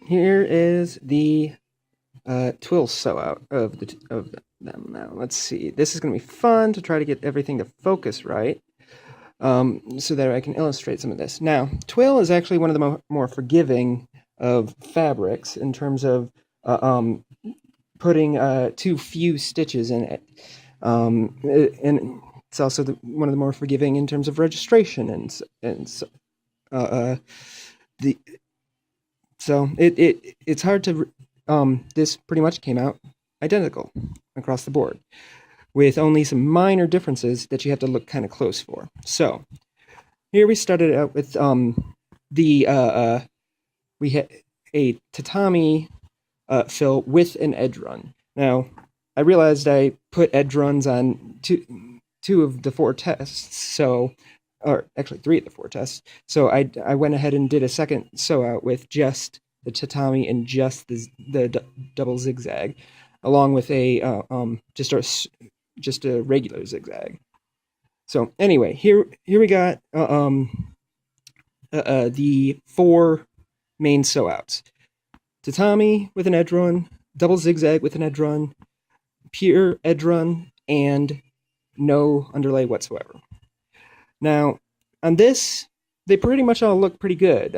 Here is the twill sew out of them. Now let's see. This is going to be fun to try to get everything to focus right, so that I can illustrate some of this. Now, twill is actually one of the more forgiving of fabrics in terms of putting too few stitches in it, and it's also one of the more forgiving in terms of registration and the so it's hard to this pretty much came out identical across the board with only some minor differences that you have to look kind of close for. So here we started out with the we had a tatami fill with an edge run. Now I realized I put edge runs on two of the four tests, so or actually three of the four tests. So I went ahead and did a second sew out with just the tatami and just the double zigzag, along with a just a regular zigzag. So anyway, here we got the four main sew outs: tatami with an edge run, double zigzag with an edge run, pure edge run, and no underlay whatsoever. Now, on this, they pretty much all look pretty good.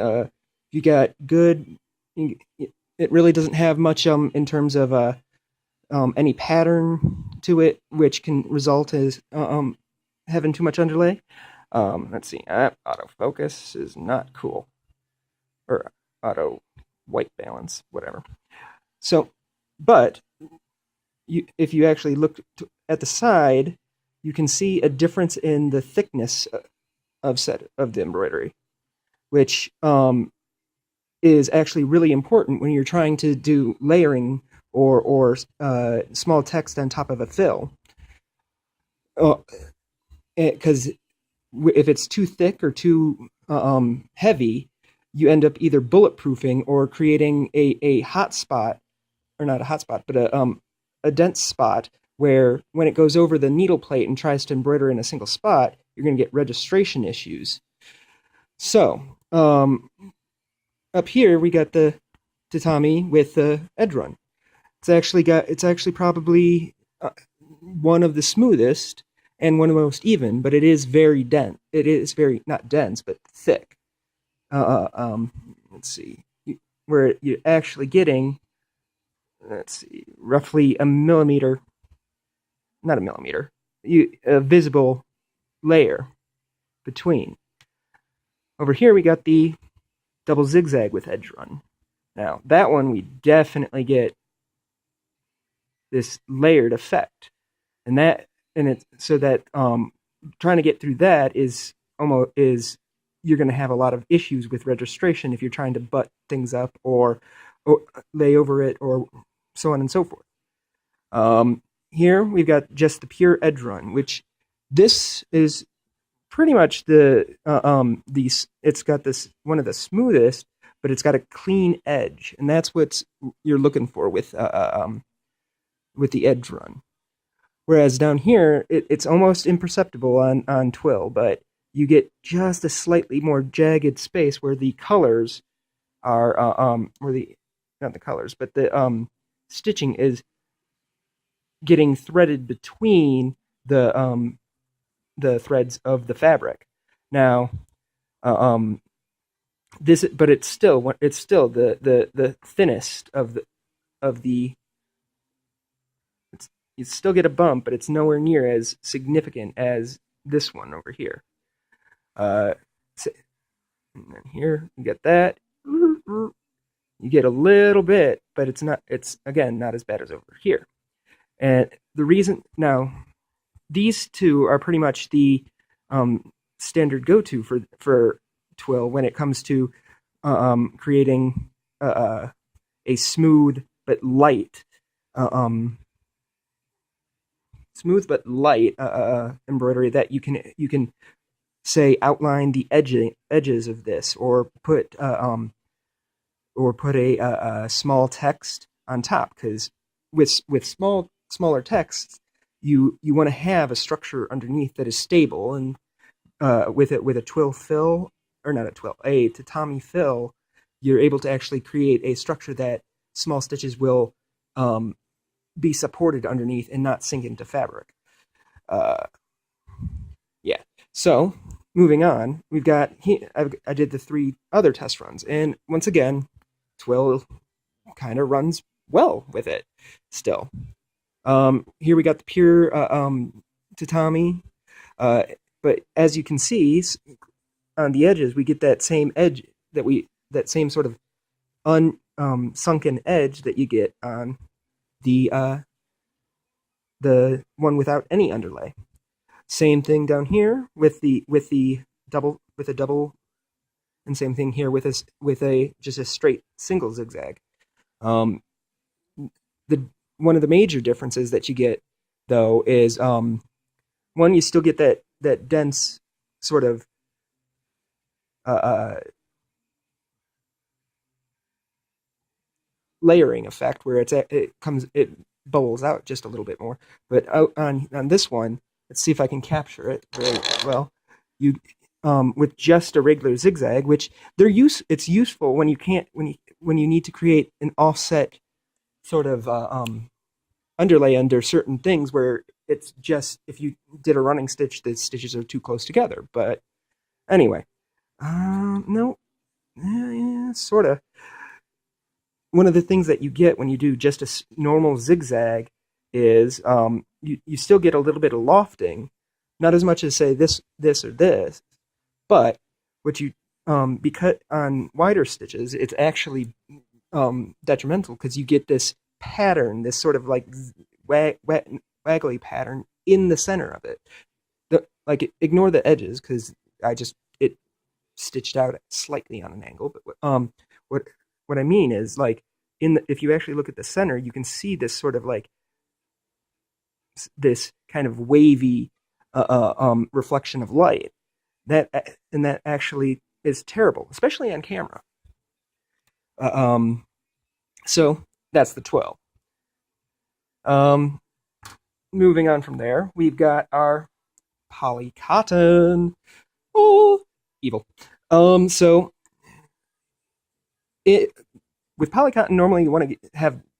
You got good. It really doesn't have much in terms of any pattern to it, which can result as having too much underlay. Let's see. Autofocus is not cool, or auto white balance, whatever. So, but if you actually look at the side, you can see a difference in the thickness of the embroidery, which is actually really important when you're trying to do layering or small text on top of a fill. Because if it's too thick or too heavy, you end up either bulletproofing or creating a hot spot, or not a hot spot, but a dense spot where when it goes over the needle plate and tries to embroider in a single spot, you're going to get registration issues. So, up here we got the tatami with the edge run. It's actually probably one of the smoothest and one of the most even, but it is very dense. It is very not dense, but thick. Let's see, where you're actually getting, let's see, roughly a millimeter, not a millimeter, a visible layer between. Over here we got the double zigzag with edge run. Now that one we definitely get this layered effect, and it's so that trying to get through that is you're going to have a lot of issues with registration if you're trying to butt things up or lay over it or so on and so forth. Here we've got just the pure edge run, which this is pretty much it's got this one of the smoothest, but it's got a clean edge, and that's what you're looking for with the edge run. Whereas down here, it's almost imperceptible on twill, but you get just a slightly more jagged space where the colors are where the not the colors, but the stitching is getting threaded between the threads of the fabric. Now, but it's still the thinnest of the. You still get a bump, but it's nowhere near as significant as this one over here. And then here you get that. You get a little bit, but it's not. It's again not as bad as over here. And the reason now, these two are pretty much the standard go-to for twill when it comes to creating a smooth but light embroidery that you can say outline the edges of this, or put a small text on top, because with smaller text you want to have a structure underneath that is stable, and with a twill fill, or not a twill, a tatami fill, you're able to actually create a structure that small stitches will be supported underneath and not sink into fabric. Yeah. So moving on, we've got I did the 3 other test runs, and once again, Twill kind of runs well with it still. Here we got the pure tatami, but as you can see on the edges, we get that same edge that same sort of sunken edge that you get on the one without any underlay. Same thing down here with the double, and same thing here with a just a straight single zigzag. The one of the major differences that you get though is one, you still get that dense sort of layering effect where it bubbles out just a little bit more. But on this one, let's see if I can capture it very well. You with just a regular zigzag, which it's useful when you need to create an offset sort of underlay under certain things where it's just if you did a running stitch, the stitches are too close together. But anyway, no, sort of. One of the things that you get when you do just a normal zigzag is you still get a little bit of lofting, not as much as say this or this, but what you because on wider stitches it's actually detrimental because you get this pattern, this sort of like waggly pattern in the center of it. Ignore the edges because it stitched out slightly on an angle, but what I mean is like if you actually look at the center, you can see this sort of like this kind of wavy reflection of light that actually is terrible, especially on camera. So that's the Twill. Moving on from there, we've got our poly cotton. Oh, evil. So with poly cotton, normally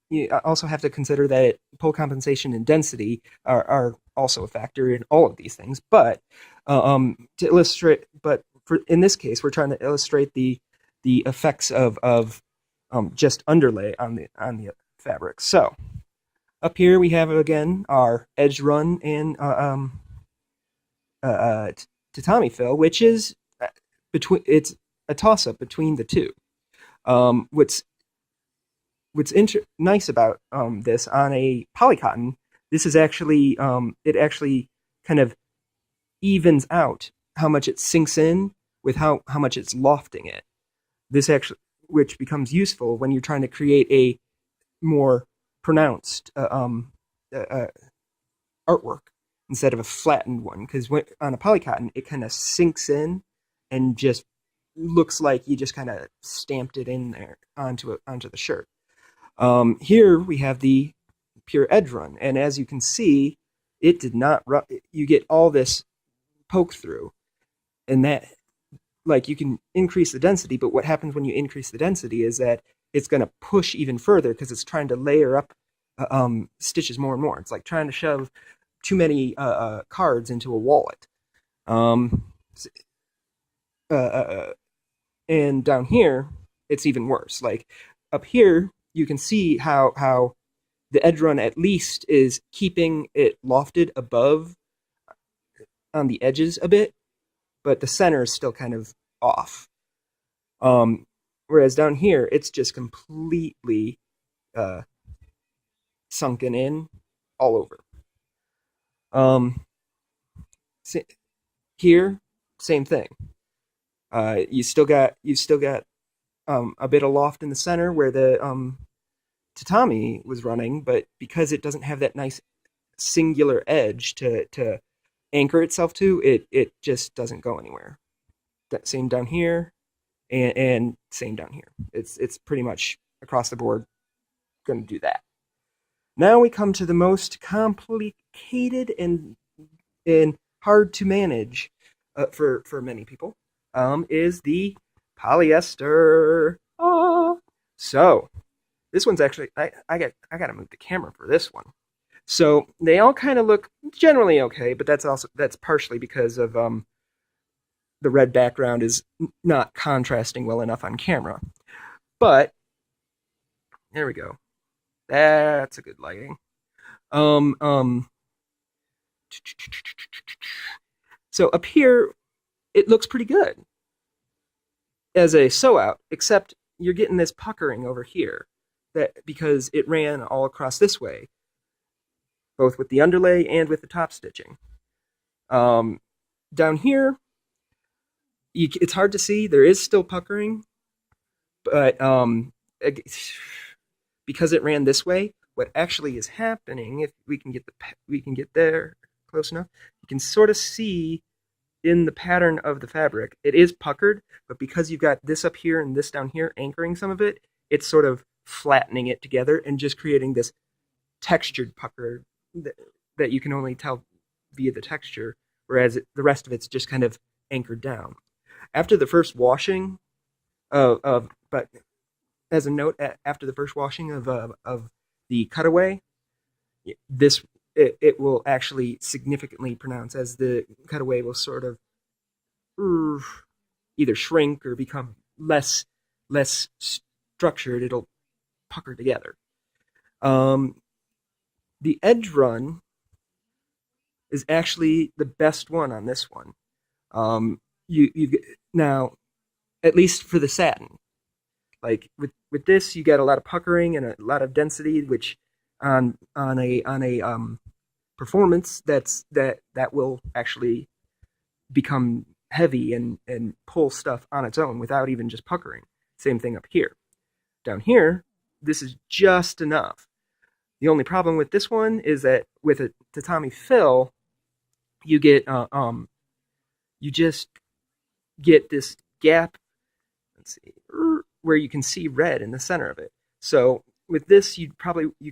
you also have to consider that pull compensation and density are also a factor in all of these things. But in this case, we're trying to illustrate the effects of just underlay on the fabric. So up here we have again our edge run and tatami fill, which is it's a toss up between the two. What's nice about this on a polycotton, this is actually it actually kind of evens out how much it sinks in with how much it's lofting it. This actually, which becomes useful when you're trying to create a more pronounced artwork instead of a flattened one. Because on a polycotton, it kind of sinks in and just looks like you just kind of stamped it in there onto the shirt. Here we have the pure edge run, and as you can see, it did not run. You get all this poke through, and that, like, you can increase the density, but what happens when you increase the density is that it's going to push even further because it's trying to layer up stitches more and more. It's like trying to shove too many cards into a wallet. And down here, it's even worse. Like up here, you can see how the edge run at least is keeping it lofted above on the edges a bit, but the center is still kind of off. Whereas down here, it's just completely sunken in all over. Here, same thing. You still got a bit of loft in the center where the tatami was running, but because it doesn't have that nice singular edge to anchor itself to, it just doesn't go anywhere. That same down here, and same down here. It's pretty much across the board going to do that. Now we come to the most complicated and hard to manage for many people. Is the polyester. So this one's actually I gotta move the camera for this one. So they all kind of look generally okay, but that's partially because of the red background is not contrasting well enough on camera. But there we go. That's a good lighting. Um um so up here it looks pretty good as a sew out, except you're getting this puckering over here that because it ran all across this way, both with the underlay and with the top stitching. Down here, it's hard to see. There is still puckering, but because it ran this way, what actually is happening, if we can get there close enough, you can sort of see in the pattern of the fabric, it is puckered, but because you've got this up here and this down here anchoring some of it, it's sort of flattening it together and just creating this textured pucker that you can only tell via the texture, whereas the rest of it's just kind of anchored down. After the first washing but as a note, after the first washing of the cutaway, this it will actually significantly pronounce as the cutaway will sort of either shrink or become less structured. It'll pucker together. The edge run is actually the best one on this one. You now, at least for the satin, like with this, you get a lot of puckering and a lot of density, which on a performance that will actually become heavy and pull stuff on its own without even just puckering. Same thing up here. Down here, this is just enough. The only problem with this one is that with a tatami fill, you get you just get this gap. Let's see, where you can see red in the center of it. So with this, you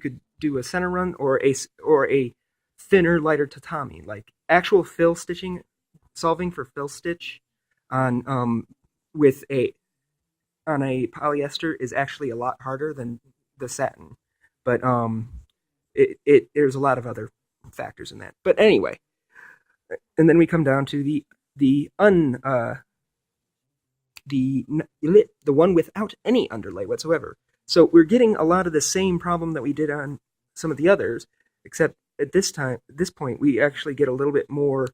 could do a center run or a thinner, lighter tatami. Like actual fill stitching, solving for fill stitch on with a on a polyester is actually a lot harder than the satin. But there's a lot of other factors in that. But anyway, and then we come down to the one without any underlay whatsoever. So we're getting a lot of the same problem that we did on some of the others, except at this point, we actually get a little bit more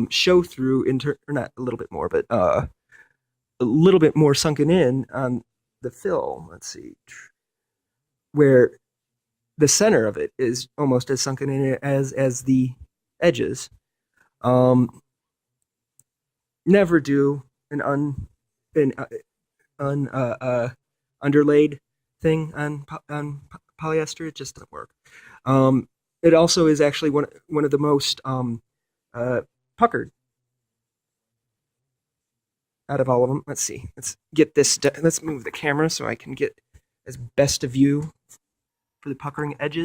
show through, or not a little bit more, but a little bit more sunken in on the fill. Let's see, where the center of it is almost as sunken in as the edges. Never do an underlaid thing on polyester. It just doesn't work. It also is actually one of the most puckered out of all of them. Let's see. Let's get this. Let's move the camera so I can get as best a view for the puckering edges.